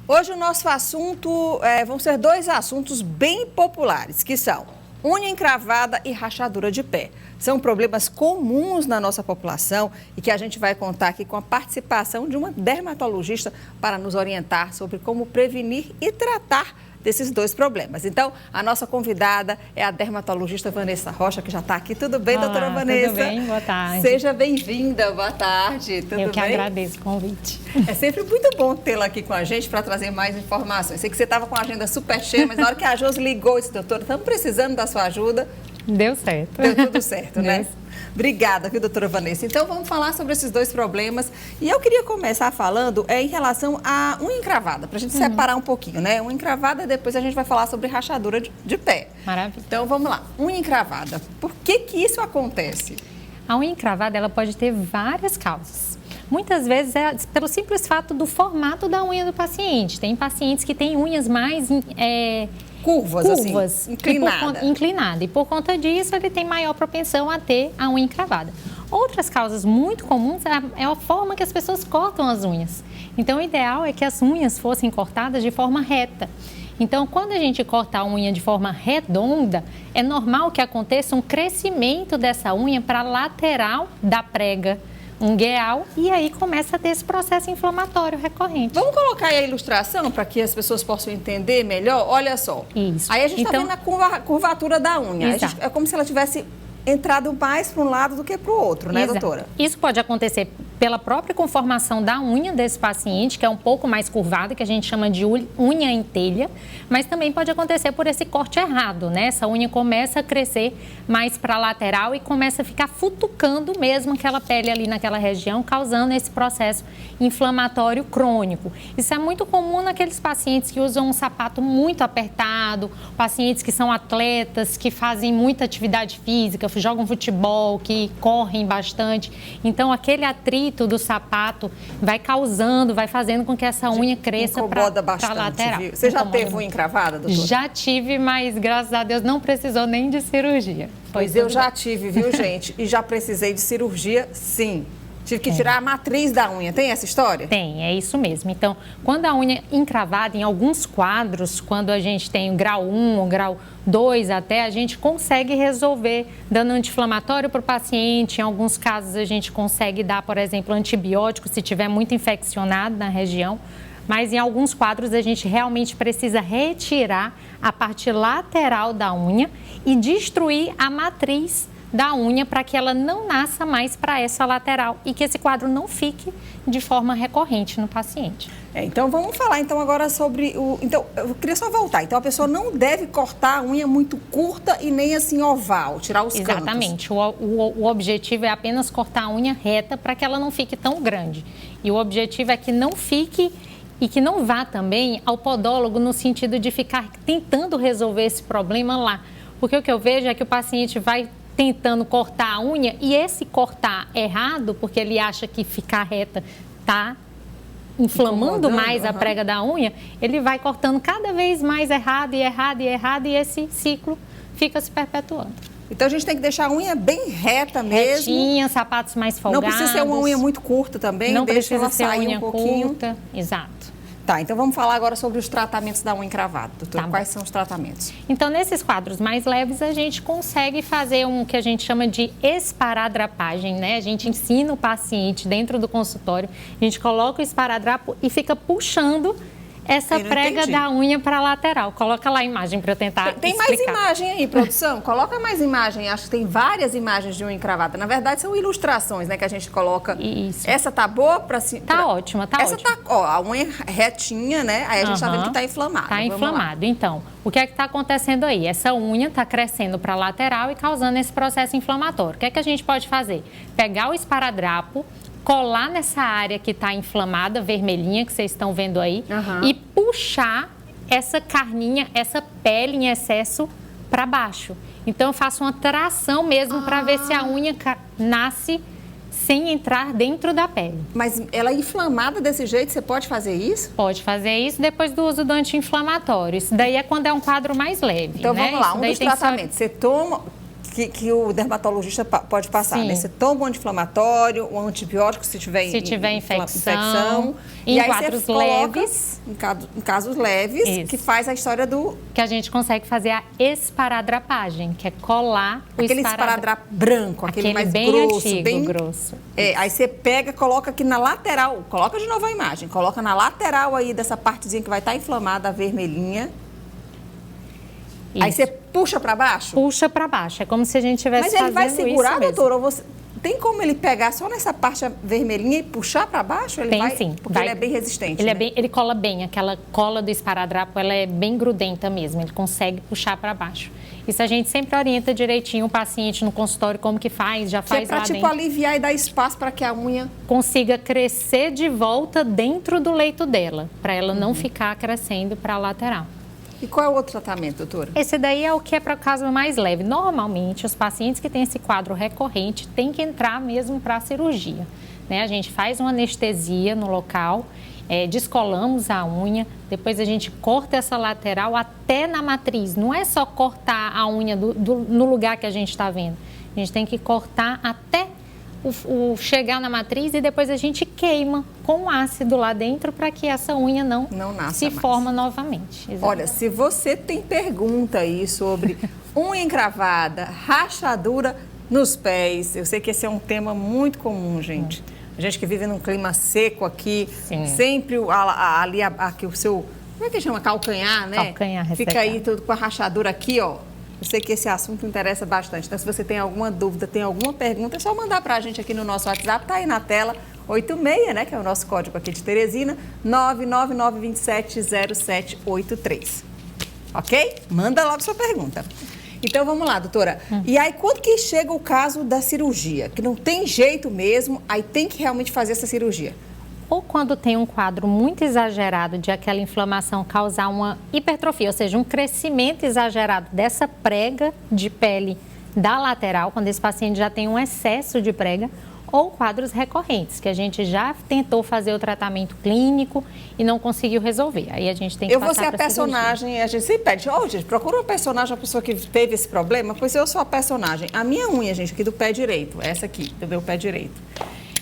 Hoje o nosso assunto, vão ser dois assuntos bem populares, que são unha encravada e rachadura de pé. São problemas comuns na nossa população e que a gente vai contar aqui com a participação de uma dermatologista para nos orientar sobre como prevenir e tratar desses dois problemas. Então, a nossa convidada é a dermatologista Vanessa Rocha, que já está aqui. Tudo bem, doutora Vanessa? Tudo bem? Boa tarde. Seja bem-vinda. Boa tarde. Tudo bem? Eu que agradeço o convite. É sempre muito bom tê-la aqui com a gente para trazer mais informações. Sei que você estava com a agenda super cheia, mas na hora que a Josi ligou e disse, doutora, estamos precisando da sua ajuda. Deu certo. Deu tudo certo, né? Obrigada, viu, doutora Vanessa? Então, vamos falar sobre esses dois problemas. E eu queria começar falando em relação à unha encravada, para a gente separar um pouquinho, né? Unha encravada, depois a gente vai falar sobre rachadura de pé. Maravilha. Então, vamos lá. Unha encravada, por que isso acontece? A unha encravada, ela pode ter várias causas. Muitas vezes é pelo simples fato do formato da unha do paciente. Tem pacientes que têm unhas mais curvas assim, inclinada. E por conta disso, ele tem maior propensão a ter a unha encravada. Outras causas muito comuns é a forma que as pessoas cortam as unhas. Então, o ideal é que as unhas fossem cortadas de forma reta. Então, quando a gente corta a unha de forma redonda, é normal que aconteça um crescimento dessa unha para a lateral da prega ungueal e aí começa a ter esse processo inflamatório recorrente. Vamos colocar aí a ilustração para que as pessoas possam entender melhor? Olha só. Isso. Aí a gente está vendo a curvatura da unha. É como se ela tivesse entrado mais para um lado do que para o outro, né, doutora? Isso pode acontecer pela própria conformação da unha desse paciente, que é um pouco mais curvada, que a gente chama de unha em telha, mas também pode acontecer por esse corte errado, né? Essa unha começa a crescer mais para a lateral e começa a ficar futucando mesmo aquela pele ali naquela região, causando esse processo inflamatório crônico. Isso é muito comum naqueles pacientes que usam um sapato muito apertado, pacientes que são atletas, que fazem muita atividade física, jogam futebol, que correm bastante. Então, aquele atrito do sapato vai fazendo com que essa unha cresça para a lateral. Viu? Você já teve unha encravada, doutora? Já tive, mas graças a Deus não precisou nem de cirurgia. Pois eu já tive, viu, gente? E já precisei de cirurgia, sim. Tive que tirar a matriz da unha. Tem essa história? Tem, é isso mesmo. Então, quando a unha encravada, em alguns quadros, quando a gente tem o grau 1 ou grau 2 até, a gente consegue resolver dando anti-inflamatório para o paciente. Em alguns casos, a gente consegue dar, por exemplo, antibiótico se tiver muito infeccionado na região. Mas em alguns quadros, a gente realmente precisa retirar a parte lateral da unha e destruir a matriz da unha para que ela não nasça mais para essa lateral e que esse quadro não fique de forma recorrente no paciente. Então, vamos falar então agora sobre o... Então, eu queria só voltar. Então, a pessoa não deve cortar a unha muito curta e nem assim oval, tirar os cantos. Exatamente. O objetivo é apenas cortar a unha reta para que ela não fique tão grande. E o objetivo é que não fique e que não vá também ao podólogo no sentido de ficar tentando resolver esse problema lá. Porque o que eu vejo é que o paciente vai tentando cortar a unha e esse cortar errado, porque ele acha que ficar reta está inflamando mais a prega da unha, ele vai cortando cada vez mais errado e esse ciclo fica se perpetuando. Então, a gente tem que deixar a unha bem reta mesmo. Retinha, sapatos mais folgados. Não precisa ser uma unha muito curta também, não deixa ela precisa ser sair unha um pouquinho. Curta, exato. Tá, então vamos falar agora sobre os tratamentos da unha encravada, doutora. Tá, quais são os tratamentos? Então, nesses quadros mais leves, a gente consegue fazer um que a gente chama de esparadrapagem, né? A gente ensina o paciente dentro do consultório, a gente coloca o esparadrapo e fica puxando essa prega da unha para a lateral. Coloca lá a imagem para eu tentar explicar. Tem mais imagem aí, produção? Coloca mais imagem. Acho que tem várias imagens de unha encravada. Na verdade, são ilustrações, né, que a gente coloca. Isso. Essa tá boa para cima? Tá ótima, tá ótima. Essa tá, ó, a unha retinha, né? Aí a gente tá vendo que tá inflamado. Tá inflamado. Então, o que é que tá acontecendo aí? Essa unha tá crescendo para a lateral e causando esse processo inflamatório. O que é que a gente pode fazer? Pegar o esparadrapo, colar nessa área que está inflamada, vermelhinha, que vocês estão vendo aí, e puxar essa carninha, essa pele em excesso para baixo. Então, eu faço uma tração mesmo para ver se a unha nasce sem entrar dentro da pele. Mas ela é inflamada desse jeito, você pode fazer isso? Pode fazer isso depois do uso do anti-inflamatório. Isso daí é quando é um quadro mais leve. Então, né? vamos lá, um dos tratamentos. Você toma... que o dermatologista pode passar, Sim. né? Você toma um anti-inflamatório, um antibiótico se tiver infecção, e em aí quadros você coloca, leves. Em casos leves, Isso. que faz a história do... Que a gente consegue fazer a esparadrapagem, que é colar o Aquele esparadrapo branco, aquele mais bem grosso. antigo, bem grosso. Aí você pega, coloca aqui na lateral, coloca de novo a imagem, coloca na lateral aí dessa partezinha que vai estar inflamada, a vermelhinha. Isso. Aí você puxa para baixo? Puxa para baixo, é como se a gente estivesse Mas ele vai fazendo segurar, isso mesmo. doutora? Ou tem como ele pegar só nessa parte vermelhinha e puxar para baixo? Ele Tem vai, sim. Porque ele é bem resistente, né? Ele cola bem, aquela cola do esparadrapo, ela é bem grudenta mesmo, ele consegue puxar para baixo. Isso a gente sempre orienta direitinho o paciente no consultório como que faz, já faz lá pra, tipo, dentro. aliviar e dar espaço para que a unha... Consiga crescer de volta dentro do leito dela, para ela não ficar crescendo para a lateral. E qual é o outro tratamento, doutora? Esse daí é o que é para o caso mais leve. Normalmente, os pacientes que têm esse quadro recorrente têm que entrar mesmo para a cirurgia, né? A gente faz uma anestesia no local, descolamos a unha, depois a gente corta essa lateral até na matriz. Não é só cortar a unha no lugar que a gente está vendo. A gente tem que cortar até chegar na matriz e depois a gente queima com ácido lá dentro para que essa unha não se forma novamente. Exatamente. Olha, se você tem pergunta aí sobre unha encravada, rachadura nos pés, eu sei que esse é um tema muito comum, gente. A gente que vive num clima seco aqui, sempre ali aqui o seu, como é que chama? Calcanhar, né? Calcanhar Fica ressecado. aí tudo com a rachadura aqui, ó. Eu sei que esse assunto interessa bastante. Então, se você tem alguma dúvida, tem alguma pergunta, é só mandar para a gente aqui no nosso WhatsApp. Tá aí na tela, 86, né? Que é o nosso código aqui de Teresina, 999270783. Ok? Manda logo sua pergunta. Então, vamos lá, doutora. E aí, quando que chega o caso da cirurgia? Que não tem jeito mesmo, aí tem que realmente fazer essa cirurgia. Ou quando tem um quadro muito exagerado de aquela inflamação causar uma hipertrofia, ou seja, um crescimento exagerado dessa prega de pele da lateral, quando esse paciente já tem um excesso de prega, ou quadros recorrentes, que a gente já tentou fazer o tratamento clínico e não conseguiu resolver. Aí a gente tem que passar para Eu vou ser a personagem, a gente sempre pede, gente, procura uma personagem, uma pessoa que teve esse problema, pois eu sou a personagem. A minha unha, gente, aqui do pé direito, essa aqui, do meu pé direito.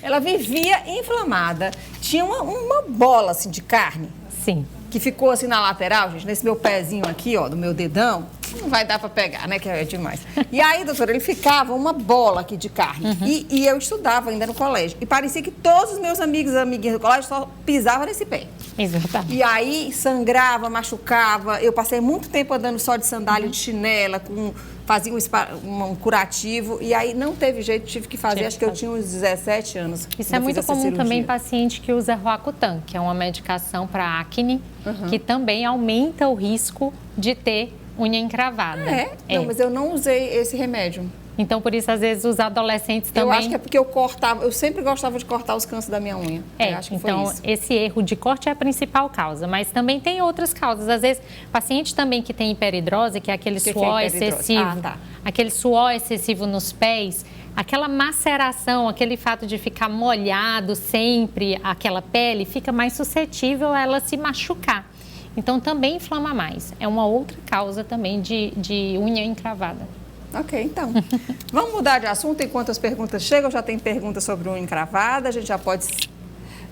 Ela vivia inflamada, tinha uma bola assim de carne. Sim. Que ficou assim na lateral, gente, nesse meu pezinho aqui, ó, do meu dedão. Não vai dar para pegar, né, que é demais. E aí, doutora, ele ficava uma bola aqui de carne. E eu estudava ainda no colégio. E parecia que todos os meus amigos e amiguinhas do colégio só pisavam nesse pé. Exatamente. E aí sangrava, machucava. Eu passei muito tempo andando só de sandália, de chinela, fazia um curativo. E aí não teve jeito, tive que fazer. Acho que eu tinha uns 17 anos. Isso é muito comum também em paciente que usa Roacutan, que é uma medicação para acne, que também aumenta o risco de ter unha encravada. Não, mas eu não usei esse remédio. Então, por isso, às vezes, os adolescentes também... Eu acho que é porque eu sempre gostava de cortar os cantos da minha unha. Eu acho que então, foi isso. Esse erro de corte é a principal causa, mas também tem outras causas. Às vezes, paciente também que tem hiperidrose, que é aquele suor excessivo, aquele suor excessivo nos pés, aquela maceração, aquele fato de ficar molhado sempre, aquela pele, fica mais suscetível a ela se machucar. Então, também inflama mais. É uma outra causa também de unha encravada. Ok, então. Vamos mudar de assunto enquanto as perguntas chegam. Já tem perguntas sobre unha encravada, a gente já pode...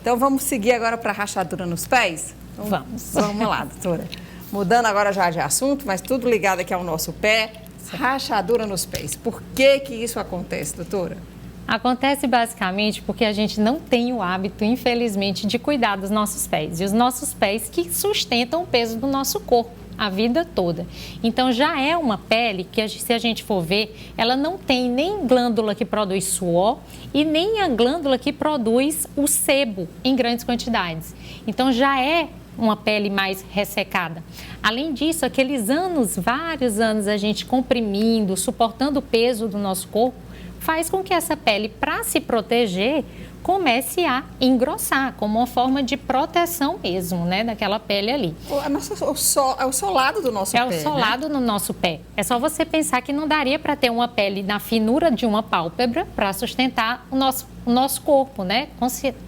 Então, vamos seguir agora para a rachadura nos pés? Vamos. Vamos lá, doutora. Mudando agora já de assunto, mas tudo ligado aqui ao nosso pé. Rachadura nos pés. Por que isso acontece, doutora? Acontece basicamente porque a gente não tem o hábito, infelizmente, de cuidar dos nossos pés. E os nossos pés que sustentam o peso do nosso corpo a vida toda. Então, já é uma pele que, se a gente for ver, ela não tem nem glândula que produz suor e nem a glândula que produz o sebo em grandes quantidades. Então, já é uma pele mais ressecada. Além disso, aqueles anos, vários anos, a gente comprimindo, suportando o peso do nosso corpo, faz com que essa pele, para se proteger, comece a engrossar, como uma forma de proteção mesmo, né, daquela pele ali. É o solado do nosso pé, É o solado no nosso pé. É só você pensar que não daria para ter uma pele na finura de uma pálpebra para sustentar o nosso o nosso corpo, né?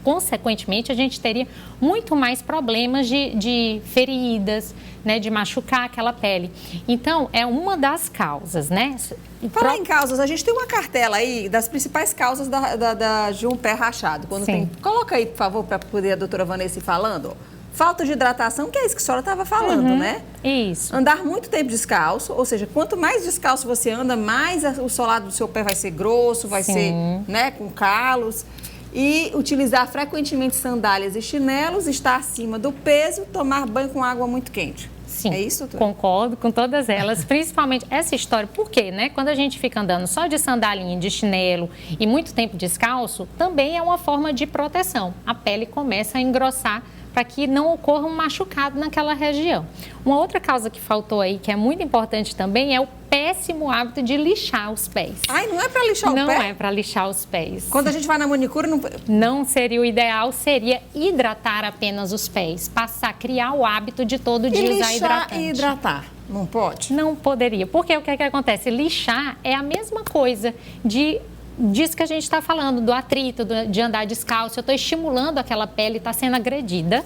Consequentemente, a gente teria muito mais problemas de feridas, né? De machucar aquela pele. Então, é uma das causas, né? Falar em causas, a gente tem uma cartela aí das principais causas de um pé rachado. Quando tem, coloca aí, por favor, para poder a doutora Vanessa ir falando. Falta de hidratação, que é isso que a senhora estava falando, né? Isso. Andar muito tempo descalço, ou seja, quanto mais descalço você anda, mais o solado do seu pé vai ser grosso, vai ser, né, com calos. E utilizar frequentemente sandálias e chinelos, estar acima do peso, tomar banho com água muito quente. Sim, é isso, doutora? Concordo com todas elas, principalmente essa história. Por quê, né? Quando a gente fica andando só de sandalinha, de chinelo e muito tempo descalço, também é uma forma de proteção. A pele começa a engrossar para que não ocorra um machucado naquela região. Uma outra causa que faltou aí, que é muito importante também, é o péssimo hábito de lixar os pés. Ai, não é para lixar o pé? Não é para lixar os pés. Quando a gente vai na manicure, não seria o ideal, seria hidratar apenas os pés. Criar o hábito de todo dia usar hidratante. E hidratar, não pode? Não poderia, porque o que acontece? Lixar é a mesma coisa disso que a gente está falando, do atrito, de andar descalço. Eu estou estimulando aquela pele, está sendo agredida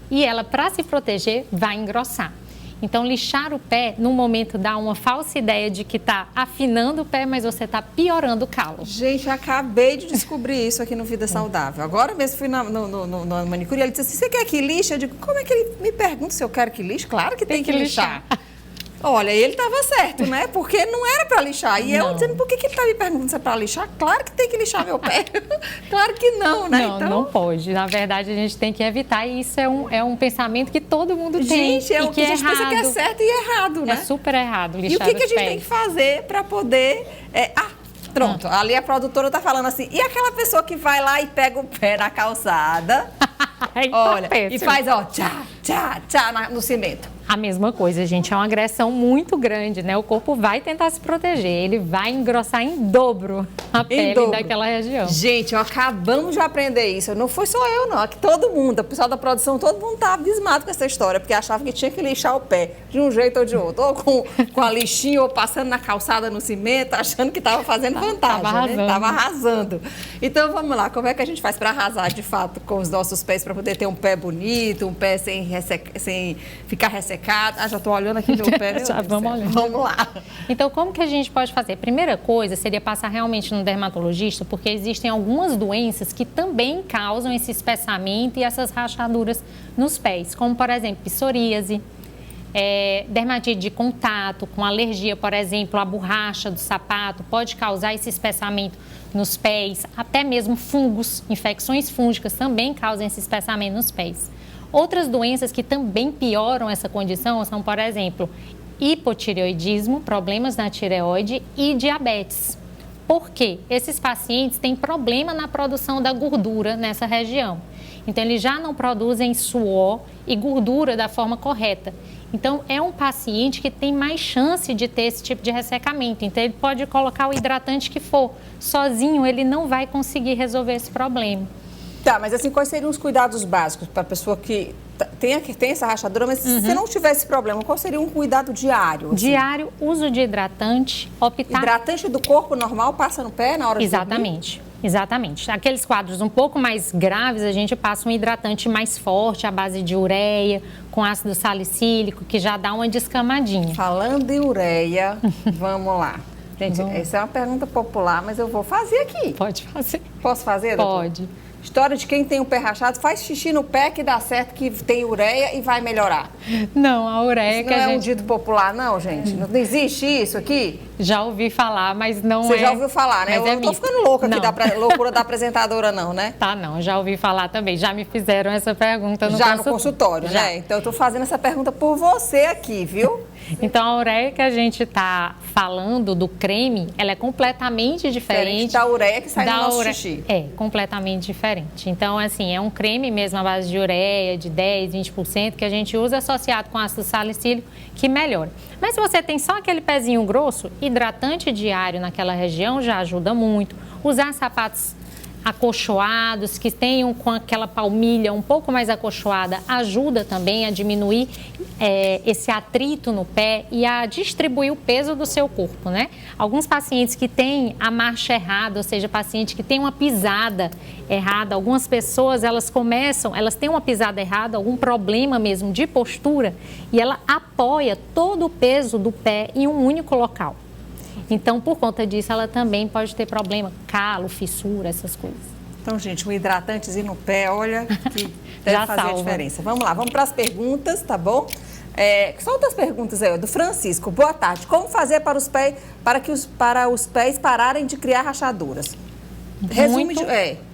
e ela, para se proteger, vai engrossar. Então, lixar o pé, no momento, dá uma falsa ideia de que está afinando o pé, mas você está piorando o calo. Gente, acabei de descobrir isso aqui no Vida Saudável. Agora mesmo fui na manicure e ele disse assim, você quer que lixe? Eu digo, como é que ele me pergunta se eu quero que lixe? Claro que tem que lixar. Olha, ele estava certo, né? Porque não era para lixar. E eu dizendo, por que ele está me perguntando se é para lixar? Claro que tem que lixar meu pé. Claro que não, né? Não, então... não pode. Na verdade, a gente tem que evitar. E isso é um pensamento que todo mundo tem. Gente, o que a gente pensa que é certo e errado, né? É super errado lixar os pés. E o que a gente tem que fazer para poder... Pronto, ali a produtora está falando assim, e aquela pessoa que vai lá e pega o pé na calçada, olha, e faz, ó, tchá, tchá, tchá no cimento. A mesma coisa, gente, é uma agressão muito grande, né? O corpo vai tentar se proteger, ele vai engrossar em dobro a pele daquela região. Gente, acabamos de aprender isso. Não foi só eu, não. Aqui todo mundo, o pessoal da produção, todo mundo tá abismado com essa história, porque achava que tinha que lixar o pé de um jeito ou de outro. Ou com a lixinha, ou passando na calçada no cimento, achando que estava fazendo vantagem, né? Tava arrasando. Então, vamos lá. Como é que a gente faz para arrasar, de fato, com os nossos pés, para poder ter um pé bonito, um pé sem ficar ressecado? Já estou olhando aqui meu pé. Vamos lá. Então, como que a gente pode fazer? Primeira coisa seria passar realmente no dermatologista, porque existem algumas doenças que também causam esse espessamento e essas rachaduras nos pés, como, por exemplo, psoríase, dermatite de contato, com alergia, por exemplo, a borracha do sapato pode causar esse espessamento nos pés, até mesmo fungos, infecções fúngicas também causam esse espessamento nos pés. Outras doenças que também pioram essa condição são, por exemplo, hipotireoidismo, problemas na tireoide e diabetes. Por quê? Esses pacientes têm problema na produção da gordura nessa região. Então, eles já não produzem suor e gordura da forma correta. Então, é um paciente que tem mais chance de ter esse tipo de ressecamento. Então, ele pode colocar o hidratante que for. Sozinho, ele não vai conseguir resolver esse problema. Tá, mas assim, quais seriam os cuidados básicos para a pessoa que tem essa rachadura, mas se não tiver esse problema, qual seria um cuidado diário? Assim? Diário, uso de hidratante, Hidratante do corpo normal passa no pé na hora de dormir? Exatamente. Aqueles quadros um pouco mais graves, a gente passa um hidratante mais forte, à base de ureia, com ácido salicílico, que já dá uma descamadinha. Falando em ureia, vamos lá. Gente, essa é uma pergunta popular, mas eu vou fazer aqui. Pode fazer. Posso fazer, doutor? Pode. História de quem tem o pé rachado, faz xixi no pé que dá certo, que tem ureia e vai melhorar. Não, a ureia isso que não a gente... um dito popular, não, gente? Não existe isso aqui? Já ouvi falar, mas não Você já ouviu falar, né? Eu não tô ficando louca aqui da loucura da apresentadora, não, né? Tá, não. Já ouvi falar também. Já me fizeram essa pergunta no consultório. Já no consultório, né? Então, eu tô fazendo essa pergunta por você aqui, viu? Então, a ureia que a gente está falando do creme, ela é completamente diferente da ureia que sai do nosso xixi. É, completamente diferente. Então, assim, é um creme mesmo à base de ureia, de 10%, 20%, que a gente usa associado com ácido salicílico, que melhora. Mas se você tem só aquele pezinho grosso, hidratante diário naquela região já ajuda muito. Usar sapatos acolchoados, que tenham com aquela palmilha um pouco mais acolchoada, ajuda também a diminuir esse atrito no pé e a distribuir o peso do seu corpo, né? Alguns pacientes que têm a marcha errada, ou seja, paciente que tem uma pisada errada, algumas pessoas elas têm uma pisada errada, algum problema mesmo de postura e ela apoia todo o peso do pé em um único local. Então, por conta disso, ela também pode ter problema, calo, fissura, essas coisas. Então, gente, um hidratantezinho no pé, olha, que deve fazer a diferença. Vamos lá, vamos para as perguntas, tá bom? Só outras perguntas aí, ó, do Francisco. Boa tarde. Como fazer para os pés pararem de criar rachaduras?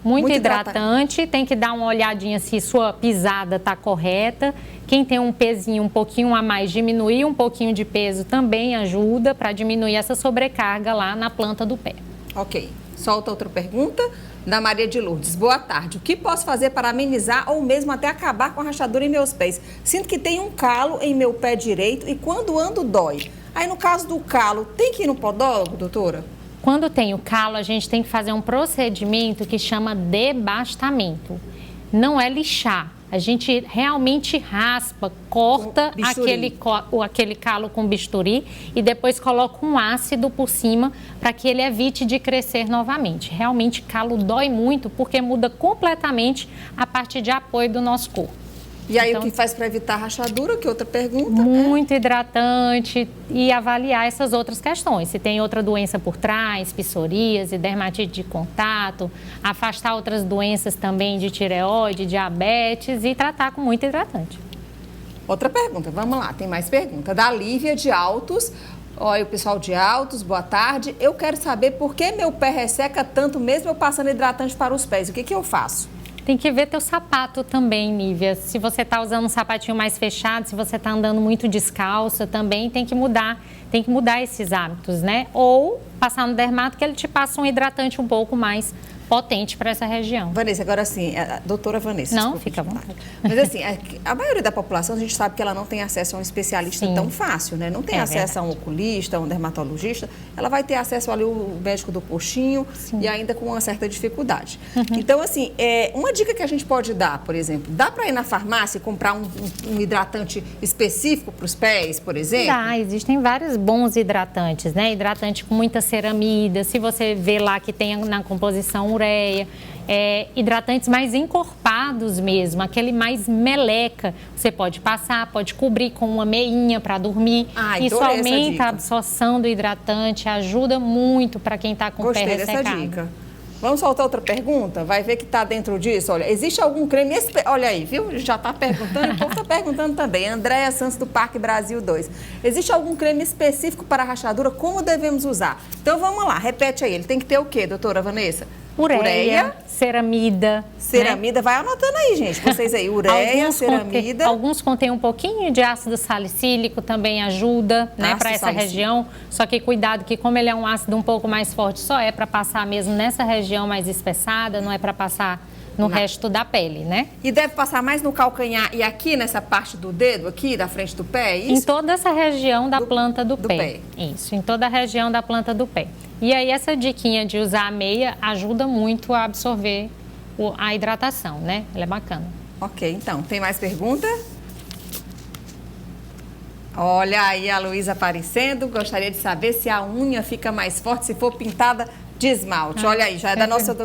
Muito hidratante, tem que dar uma olhadinha se sua pisada está correta. Quem tem um pezinho um pouquinho a mais, diminuir um pouquinho de peso também ajuda para diminuir essa sobrecarga lá na planta do pé. Ok. Solta outra pergunta da Maria de Lourdes. Boa tarde. O que posso fazer para amenizar ou mesmo até acabar com a rachadura em meus pés? Sinto que tem um calo em meu pé direito e quando ando dói. Aí no caso do calo, tem que ir no podólogo, doutora? Quando tem o calo, a gente tem que fazer um procedimento que chama debastamento. Não é lixar. A gente realmente raspa, corta aquele calo com bisturi e depois coloca um ácido por cima para que ele evite de crescer novamente. Realmente, calo dói muito porque muda completamente a parte de apoio do nosso corpo. E aí, então, o que faz para evitar rachadura? Que outra pergunta? Muito hidratante e avaliar essas outras questões. Se tem outra doença por trás, psoríase, dermatite de contato, afastar outras doenças também de tireoide, diabetes e tratar com muito hidratante. Outra pergunta, vamos lá, tem mais pergunta. Da Lívia de Altos. Oi, o pessoal de Altos, boa tarde. Eu quero saber por que meu pé resseca tanto mesmo eu passando hidratante para os pés. O que eu faço? Tem que ver teu sapato também, Nívia. Se você está usando um sapatinho mais fechado, se você está andando muito descalça, também tem que mudar esses hábitos, né? Ou passar no dermato que ele te passa um hidratante um pouco mais potente para essa região. Vanessa, agora sim, a doutora Vanessa. Não, fica à vontade. Mas assim, a maioria da população, a gente sabe que ela não tem acesso a um especialista tão fácil, né? Não tem acesso a um oculista, a um dermatologista. Ela vai ter acesso ali ao médico do postinho e ainda com uma certa dificuldade. Então, assim, uma dica que a gente pode dar, por exemplo, dá para ir na farmácia e comprar um hidratante específico para os pés, por exemplo? Dá, existem vários bons hidratantes, né? Hidratante com muita ceramida, se você vê lá que tem na composição ureia, hidratantes mais encorpados mesmo, aquele mais meleca, você pode passar, pode cobrir com uma meinha para dormir. Isso aumenta a absorção do hidratante, ajuda muito para quem está com o pé ressecado. Gostei dessa dica. Vamos soltar outra pergunta? Vai ver que está dentro disso. Olha, existe algum creme... Olha aí, viu? Já está perguntando, o povo está perguntando também. Andréia Santos, do Parque Brasil 2. Existe algum creme específico para rachadura? Como devemos usar? Então, vamos lá. Repete aí. Ele tem que ter o quê, doutora Vanessa? Ureia, ceramida. Ceramida, né? Vai anotando aí, gente. Vocês aí, ureia, ceramida. Alguns contêm um pouquinho de ácido salicílico, também ajuda, né, para essa região. Só que cuidado que como ele é um ácido um pouco mais forte, só é para passar mesmo nessa região mais espessada, não é para passar no resto da pele, né? E deve passar mais no calcanhar e aqui nessa parte do dedo, aqui da frente do pé, é isso? Em toda essa região da planta do pé. Isso, em toda a região da planta do pé. E aí essa diquinha de usar a meia ajuda muito a absorver a hidratação, né? Ela é bacana. Ok, então, tem mais pergunta? Olha aí a Luísa aparecendo. Gostaria de saber se a unha fica mais forte se for pintada de esmalte. Olha aí, já é da nossa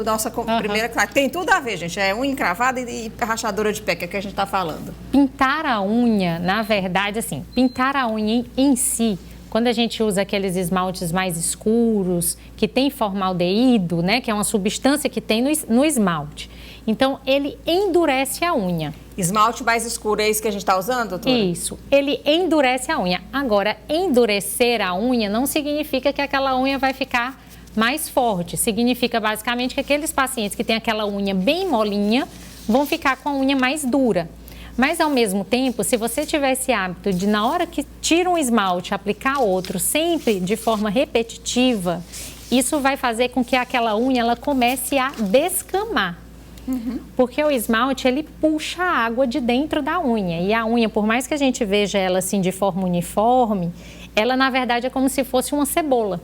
primeira classe. Tem tudo a ver, gente. É unha encravada e rachadura de pé, que é que a gente está falando. Pintar a unha, na verdade, assim, pintar a unha em si, quando a gente usa aqueles esmaltes mais escuros, que tem formaldeído, né, que é uma substância que tem no esmalte. Então, ele endurece a unha. Esmalte mais escuro, é isso que a gente está usando, doutora? Isso, ele endurece a unha. Agora, endurecer a unha não significa que aquela unha vai ficar mais forte. Significa, basicamente, que aqueles pacientes que têm aquela unha bem molinha vão ficar com a unha mais dura. Mas, ao mesmo tempo, se você tiver esse hábito de, na hora que tira um esmalte, aplicar outro, sempre de forma repetitiva, isso vai fazer com que aquela unha ela comece a descamar. Porque o esmalte, ele puxa a água de dentro da unha. E a unha, por mais que a gente veja ela assim de forma uniforme, ela, na verdade, é como se fosse uma cebola.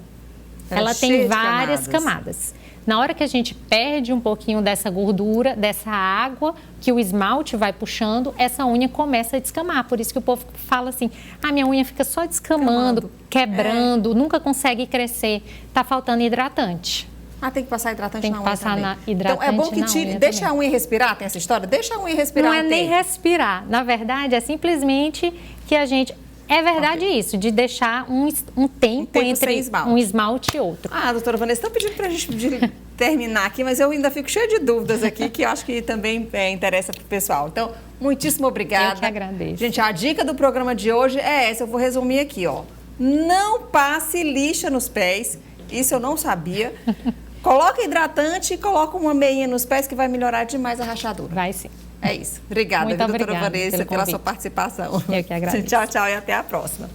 Ela tem várias camadas. Na hora que a gente perde um pouquinho dessa gordura, dessa água que o esmalte vai puxando, essa unha começa a descamar. Por isso que o povo fala assim, minha unha fica só descamando, quebrando, nunca consegue crescer. Tá faltando hidratante. Tem que passar hidratante Tem na que unha passar também. hidratante então, é bom que na tire, unha deixa também. a unha respirar, tem essa história? Deixa a unha respirar Não é nem tempo. respirar. Na verdade, é simplesmente que a gente... É verdade isso, de deixar um tempo entre um esmalte e outro. Doutora Vanessa, estão pedindo para a gente terminar aqui, mas eu ainda fico cheia de dúvidas aqui, que eu acho que também interessa para o pessoal. Então, muitíssimo obrigada. Eu que agradeço. Gente, a dica do programa de hoje é essa, eu vou resumir aqui, ó. Não passe lixa nos pés, isso eu não sabia. Coloca hidratante e coloca uma meinha nos pés que vai melhorar demais a rachadura. Vai sim. É isso. Obrigada, Muito doutora obrigada Vanessa, pela sua convite. participação. Eu que agradeço. Tchau, tchau e até a próxima.